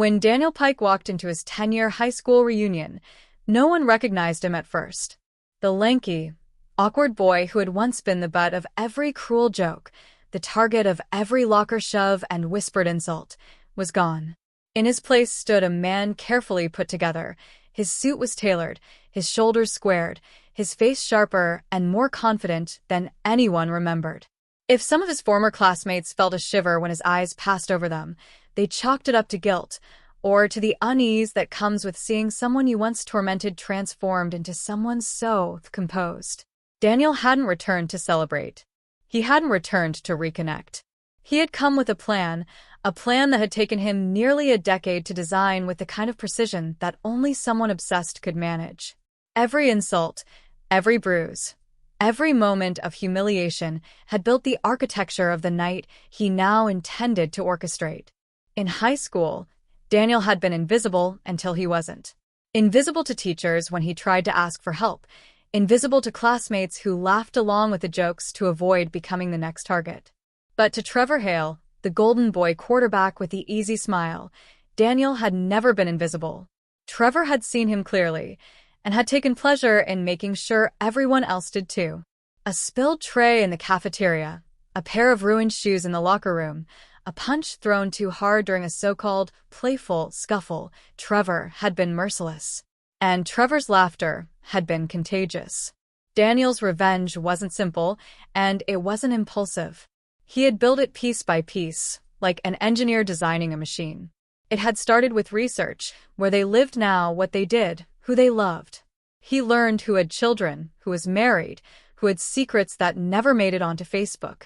When Daniel Pike walked into his 10-year high school reunion, no one recognized him at first. The lanky, awkward boy who had once been the butt of every cruel joke, the target of every locker shove and whispered insult, was gone. In his place stood a man carefully put together. His suit was tailored, his shoulders squared, his face sharper and more confident than anyone remembered. If some of his former classmates felt a shiver when his eyes passed over them, they chalked it up to guilt, or to the unease that comes with seeing someone you once tormented transformed into someone so composed. Daniel hadn't returned to celebrate. He hadn't returned to reconnect. He had come with a plan that had taken him nearly a decade to design with the kind of precision that only someone obsessed could manage. Every insult, every bruise, every moment of humiliation had built the architecture of the night he now intended to orchestrate. In high school, Daniel had been invisible until he wasn't. Invisible to teachers when he tried to ask for help, invisible to classmates who laughed along with the jokes to avoid becoming the next target. But to Trevor Hale, the golden boy quarterback with the easy smile, Daniel had never been invisible. Trevor had seen him clearly, and had taken pleasure in making sure everyone else did too. A spilled tray in the cafeteria, a pair of ruined shoes in the locker room, a punch thrown too hard during a so-called playful scuffle, Trevor had been merciless. And Trevor's laughter had been contagious. Daniel's revenge wasn't simple, and it wasn't impulsive. He had built it piece by piece, like an engineer designing a machine. It had started with research, where they lived now, what they did, who they loved. He learned who had children, who was married, who had secrets that never made it onto Facebook.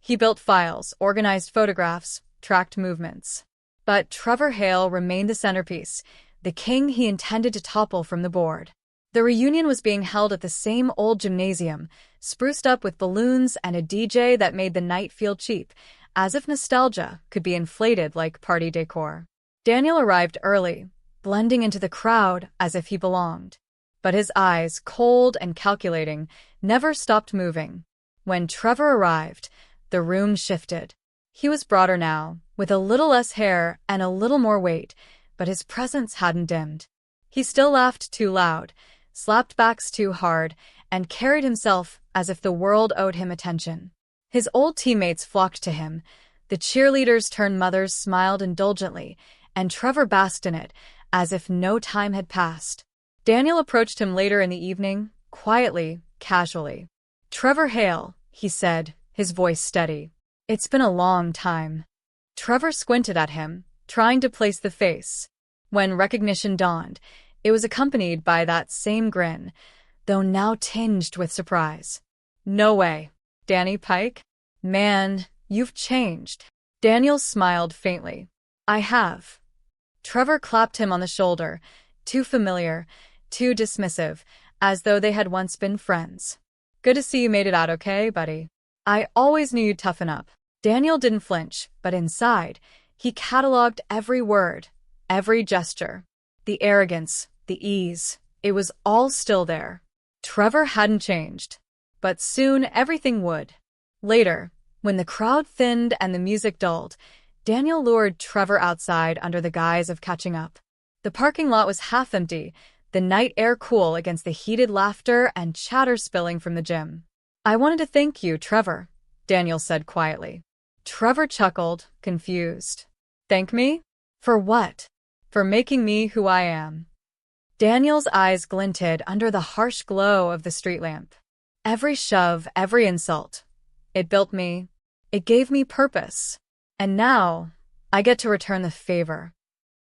He built files, organized photographs, tracked movements. But Trevor Hale remained the centerpiece, the king he intended to topple from the board. The reunion was being held at the same old gymnasium, spruced up with balloons and a DJ that made the night feel cheap, as if nostalgia could be inflated like party decor. Daniel arrived early, blending into the crowd as if he belonged. But his eyes, cold and calculating, never stopped moving. When Trevor arrived, the room shifted. He was broader now, with a little less hair and a little more weight, but his presence hadn't dimmed. He still laughed too loud, slapped backs too hard, and carried himself as if the world owed him attention. His old teammates flocked to him. The cheerleaders turned mothers smiled indulgently, and Trevor basked in it, as if no time had passed. Daniel approached him later in the evening, quietly, casually. "Trevor Hale," he said, his voice steady. "It's been a long time." Trevor squinted at him, trying to place the face. When recognition dawned, it was accompanied by that same grin, though now tinged with surprise. "No way. Danny Pike? Man, you've changed." Daniel smiled faintly. "I have." Trevor clapped him on the shoulder, too familiar, too dismissive, as though they had once been friends. "Good to see you made it out okay, buddy. I always knew you'd toughen up." Daniel didn't flinch, but inside, he cataloged every word, every gesture. The arrogance, the ease, it was all still there. Trevor hadn't changed. But soon everything would. Later, when the crowd thinned and the music dulled, Daniel lured Trevor outside under the guise of catching up. The parking lot was half empty, the night air cool against the heated laughter and chatter spilling from the gym. "I wanted to thank you, Trevor," Daniel said quietly. Trevor chuckled, confused. "Thank me? For what?" "For making me who I am." Daniel's eyes glinted under the harsh glow of the street lamp. "Every shove, every insult. It built me. It gave me purpose. And now, I get to return the favor."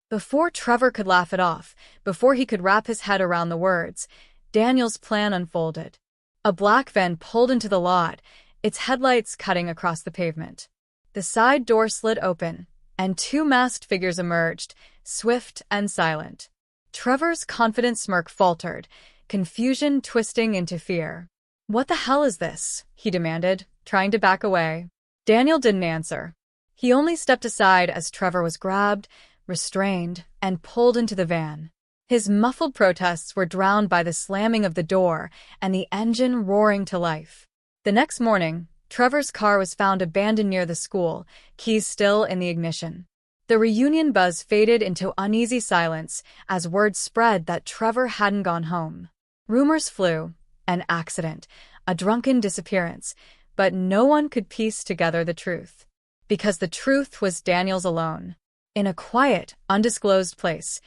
Before Trevor could laugh it off, before he could wrap his head around the words, Daniel's plan unfolded. A black van pulled into the lot, its headlights cutting across the pavement. The side door slid open, and two masked figures emerged, swift and silent. Trevor's confident smirk faltered, confusion twisting into fear. "What the hell is this?" he demanded, trying to back away. Daniel didn't answer. He only stepped aside as Trevor was grabbed, restrained, and pulled into the van. His muffled protests were drowned by the slamming of the door and the engine roaring to life. The next morning, Trevor's car was found abandoned near the school, keys still in the ignition. The reunion buzz faded into uneasy silence as word spread that Trevor hadn't gone home. Rumors flew, an accident, a drunken disappearance, but no one could piece together the truth. Because the truth was Daniel's alone. In a quiet, undisclosed place,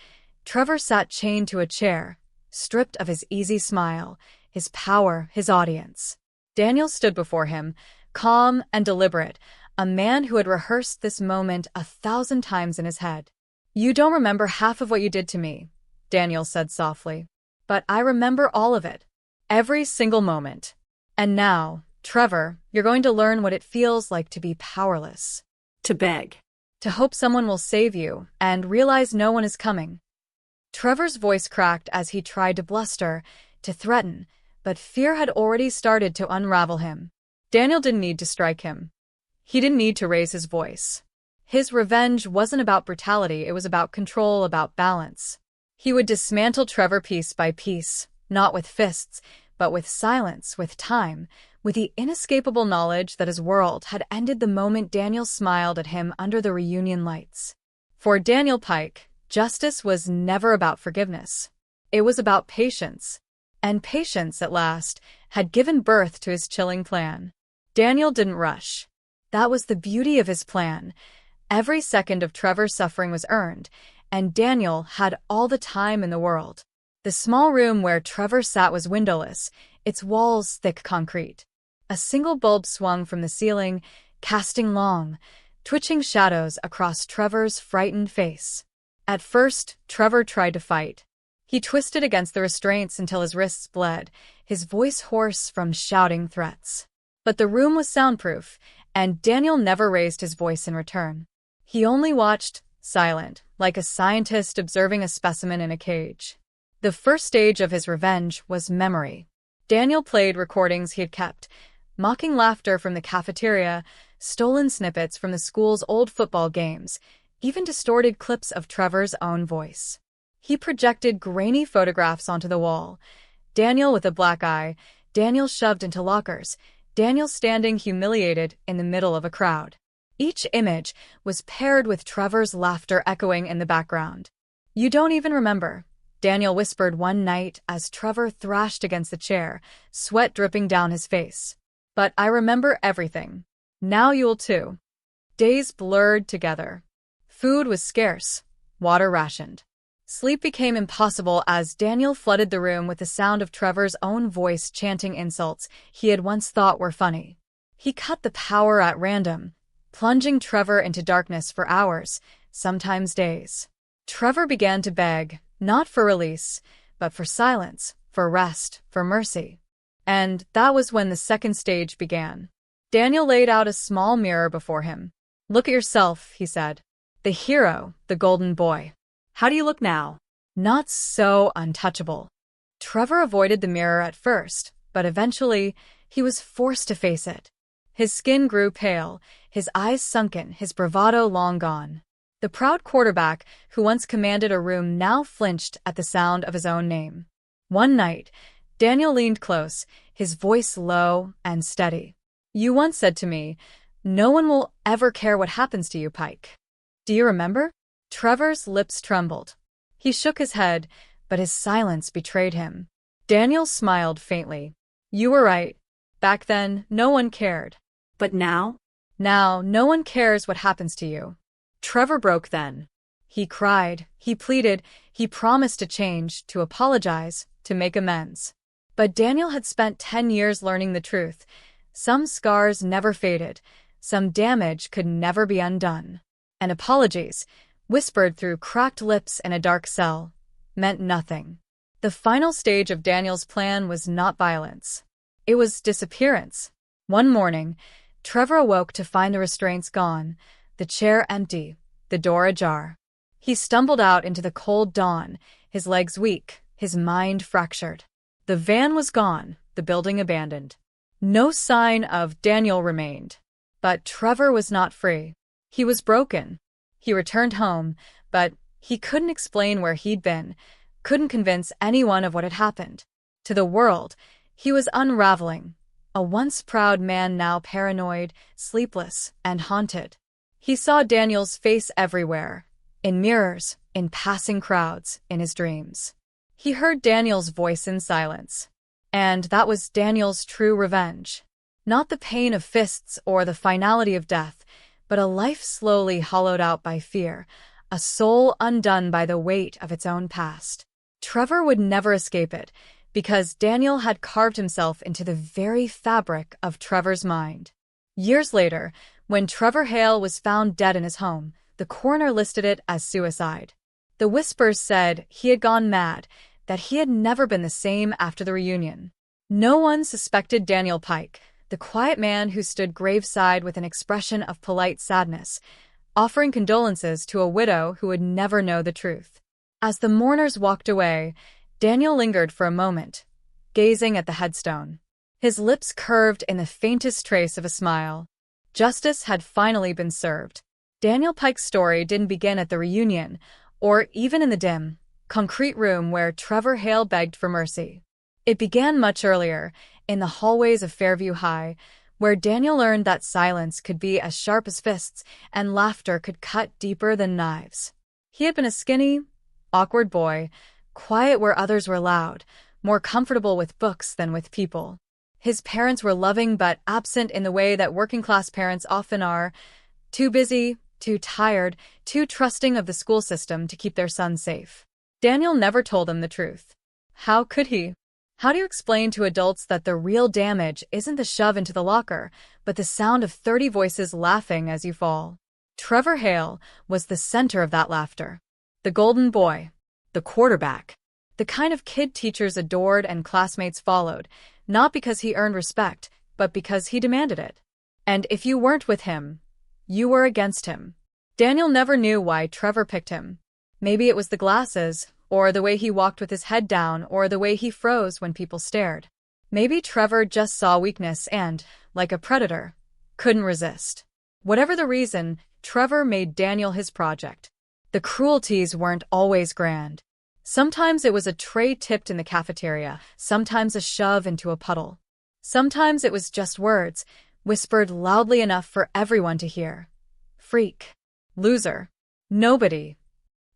Trevor sat chained to a chair, stripped of his easy smile, his power, his audience. Daniel stood before him, calm and deliberate, a man who had rehearsed this moment 1,000 times in his head. "You don't remember half of what you did to me," Daniel said softly. "But I remember all of it. Every single moment. And now, Trevor, you're going to learn what it feels like to be powerless. To beg. To hope someone will save you, and realize no one is coming." Trevor's voice cracked as he tried to bluster, to threaten, but fear had already started to unravel him. Daniel didn't need to strike him. He didn't need to raise his voice. His revenge wasn't about brutality, it was about control, about balance. He would dismantle Trevor piece by piece, not with fists, but with silence, with time, with the inescapable knowledge that his world had ended the moment Daniel smiled at him under the reunion lights. For Daniel Pike, justice was never about forgiveness. It was about patience. And patience, at last, had given birth to his chilling plan. Daniel didn't rush. That was the beauty of his plan. Every second of Trevor's suffering was earned, and Daniel had all the time in the world. The small room where Trevor sat was windowless, its walls thick concrete. A single bulb swung from the ceiling, casting long, twitching shadows across Trevor's frightened face. At first, Trevor tried to fight. He twisted against the restraints until his wrists bled, his voice hoarse from shouting threats. But the room was soundproof, and Daniel never raised his voice in return. He only watched, silent, like a scientist observing a specimen in a cage. The first stage of his revenge was memory. Daniel played recordings he had kept, mocking laughter from the cafeteria, stolen snippets from the school's old football games, even distorted clips of Trevor's own voice. He projected grainy photographs onto the wall. Daniel with a black eye, Daniel shoved into lockers, Daniel standing humiliated in the middle of a crowd. Each image was paired with Trevor's laughter echoing in the background. "You don't even remember," Daniel whispered one night as Trevor thrashed against the chair, sweat dripping down his face. "But I remember everything. Now you'll too." Days blurred together. Food was scarce, water rationed. Sleep became impossible as Daniel flooded the room with the sound of Trevor's own voice chanting insults he had once thought were funny. He cut the power at random, plunging Trevor into darkness for hours, sometimes days. Trevor began to beg, not for release, but for silence, for rest, for mercy. And that was when the second stage began. Daniel laid out a small mirror before him. "Look at yourself," he said. "The hero, the golden boy. How do you look now?" Not so untouchable. Trevor avoided the mirror at first, but eventually he was forced to face it. His skin grew pale, his eyes sunken, his bravado long gone. The proud quarterback who once commanded a room now flinched at the sound of his own name. One night, Daniel leaned close, his voice low and steady. "You once said to me, 'No one will ever care what happens to you, Pike.' Do you remember?" Trevor's lips trembled. He shook his head, but his silence betrayed him. Daniel smiled faintly. "You were right. Back then, no one cared. But now?" "Now, no one cares what happens to you." Trevor broke then. He cried, he pleaded, he promised to change, to apologize, to make amends. But Daniel had spent 10 years learning the truth. Some scars never faded, some damage could never be undone. And apologies, whispered through cracked lips in a dark cell, meant nothing. The final stage of Daniel's plan was not violence. It was disappearance. One morning, Trevor awoke to find the restraints gone, the chair empty, the door ajar. He stumbled out into the cold dawn, his legs weak, his mind fractured. The van was gone, the building abandoned. No sign of Daniel remained. But Trevor was not free. He was broken. He returned home, but he couldn't explain where he'd been, couldn't convince anyone of what had happened. To the world, he was unraveling, a once proud man now paranoid, sleepless, and haunted. He saw Daniel's face everywhere, in mirrors, in passing crowds, in his dreams. He heard Daniel's voice in silence. And that was Daniel's true revenge. Not the pain of fists or the finality of death, but a life slowly hollowed out by fear, a soul undone by the weight of its own past. Trevor would never escape it, because Daniel had carved himself into the very fabric of Trevor's mind. Years later, when Trevor Hale was found dead in his home, the coroner listed it as suicide. The whispers said he had gone mad, that he had never been the same after the reunion. No one suspected Daniel Pike, the quiet man who stood graveside with an expression of polite sadness, offering condolences to a widow who would never know the truth. As the mourners walked away, Daniel lingered for a moment, gazing at the headstone. His lips curved in the faintest trace of a smile. Justice had finally been served. Daniel Pike's story didn't begin at the reunion, or even in the dim, concrete room where Trevor Hale begged for mercy. It began much earlier, in the hallways of Fairview High, where Daniel learned that silence could be as sharp as fists and laughter could cut deeper than knives. He had been a skinny, awkward boy, quiet where others were loud, more comfortable with books than with people. His parents were loving but absent in the way that working-class parents often are, too busy, too tired, too trusting of the school system to keep their son safe. Daniel never told them the truth. How could he? How do you explain to adults that the real damage isn't the shove into the locker, but the sound of 30 voices laughing as you fall? Trevor Hale was the center of that laughter. The golden boy. The quarterback. The kind of kid teachers adored and classmates followed, not because he earned respect, but because he demanded it. And if you weren't with him, you were against him. Daniel never knew why Trevor picked him. Maybe it was the glasses, or the way he walked with his head down, or the way he froze when people stared. Maybe Trevor just saw weakness and, like a predator, couldn't resist. Whatever the reason, Trevor made Daniel his project. The cruelties weren't always grand. Sometimes it was a tray tipped in the cafeteria, sometimes a shove into a puddle. Sometimes it was just words, whispered loudly enough for everyone to hear. Freak. Loser. Nobody.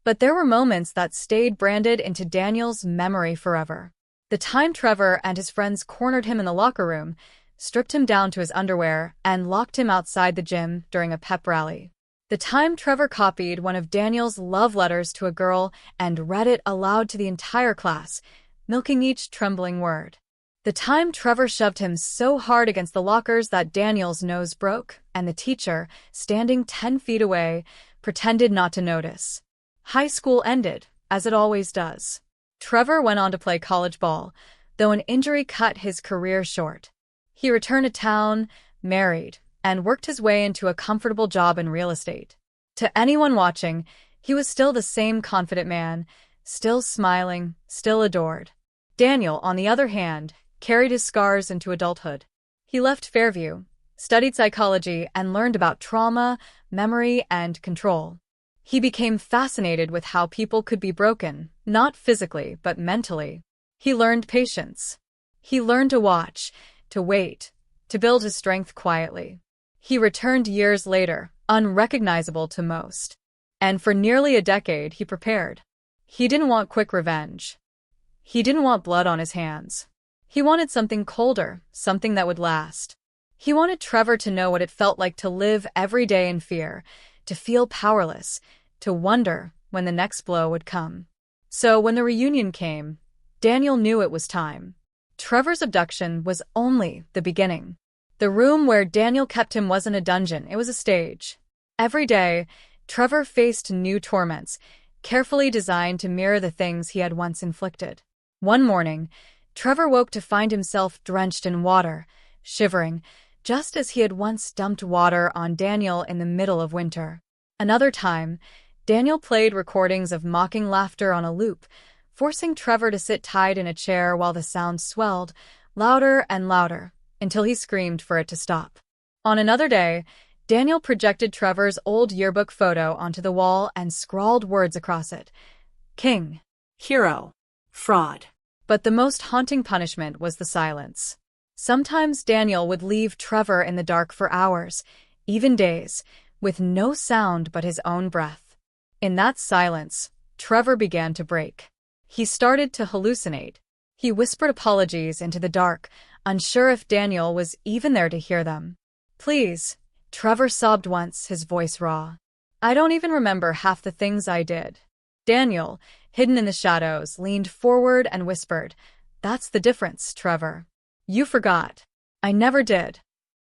But there were moments that stayed branded into Daniel's memory forever. The time Trevor and his friends cornered him in the locker room, stripped him down to his underwear, and locked him outside the gym during a pep rally. The time Trevor copied one of Daniel's love letters to a girl and read it aloud to the entire class, milking each trembling word. The time Trevor shoved him so hard against the lockers that Daniel's nose broke, and the teacher, standing 10 feet away, pretended not to notice. High school ended, as it always does. Trevor went on to play college ball, though an injury cut his career short. He returned to town, married, and worked his way into a comfortable job in real estate. To anyone watching, he was still the same confident man, still smiling, still adored. Daniel, on the other hand, carried his scars into adulthood. He left Fairview, studied psychology, and learned about trauma, memory, and control. He became fascinated with how people could be broken, not physically, but mentally. He learned patience. He learned to watch, to wait, to build his strength quietly. He returned years later, unrecognizable to most. And for nearly a decade he prepared. He didn't want quick revenge. He didn't want blood on his hands. He wanted something colder, something that would last. He wanted Trevor to know what it felt like to live every day in fear, to feel powerless, to wonder when the next blow would come. So when the reunion came, Daniel knew it was time. Trevor's abduction was only the beginning. The room where Daniel kept him wasn't a dungeon, it was a stage. Every day, Trevor faced new torments, carefully designed to mirror the things he had once inflicted. One morning, Trevor woke to find himself drenched in water, shivering, just as he had once dumped water on Daniel in the middle of winter. Another time, Daniel played recordings of mocking laughter on a loop, forcing Trevor to sit tied in a chair while the sound swelled, louder and louder, until he screamed for it to stop. On another day, Daniel projected Trevor's old yearbook photo onto the wall and scrawled words across it. King. Hero. Fraud. But the most haunting punishment was the silence. Sometimes Daniel would leave Trevor in the dark for hours, even days, with no sound but his own breath. In that silence, Trevor began to break. He started to hallucinate. He whispered apologies into the dark, unsure if Daniel was even there to hear them. "Please," Trevor sobbed once, his voice raw. "I don't even remember half the things I did." Daniel, hidden in the shadows, leaned forward and whispered, "That's the difference, Trevor. You forgot. I never did."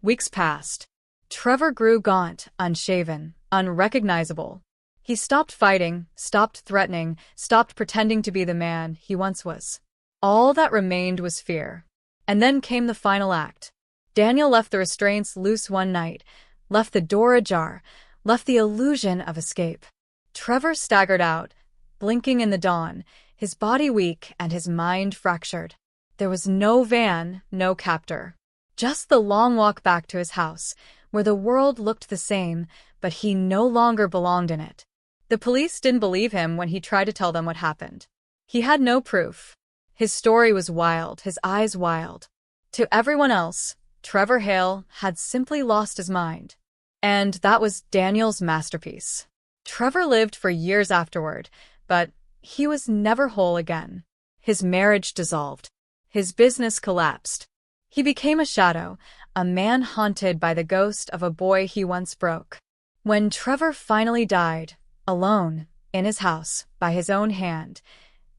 Weeks passed. Trevor grew gaunt, unshaven, unrecognizable. He stopped fighting, stopped threatening, stopped pretending to be the man he once was. All that remained was fear. And then came the final act. Daniel left the restraints loose one night, left the door ajar, left the illusion of escape. Trevor staggered out, blinking in the dawn, his body weak and his mind fractured. There was no van, no captor. Just the long walk back to his house, where the world looked the same, but he no longer belonged in it. The police didn't believe him when he tried to tell them what happened. He had no proof. His story was wild, his eyes wild. To everyone else, Trevor Hale had simply lost his mind. And that was Daniel's masterpiece. Trevor lived for years afterward, but he was never whole again. His marriage dissolved. His business collapsed. He became a shadow, a man haunted by the ghost of a boy he once broke. When Trevor finally died, alone, in his house, by his own hand,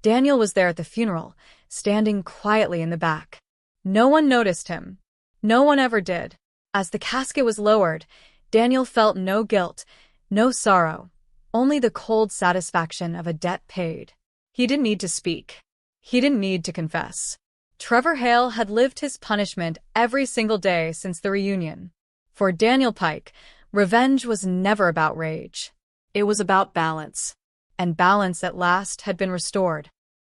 Daniel was there at the funeral, standing quietly in the back. No one noticed him. No one ever did. As the casket was lowered, Daniel felt no guilt, no sorrow, only the cold satisfaction of a debt paid. He didn't need to speak. He didn't need to confess. Trevor Hale had lived his punishment every single day since the reunion. For Daniel Pike, revenge was never about rage. It was about balance. And balance at last had been restored.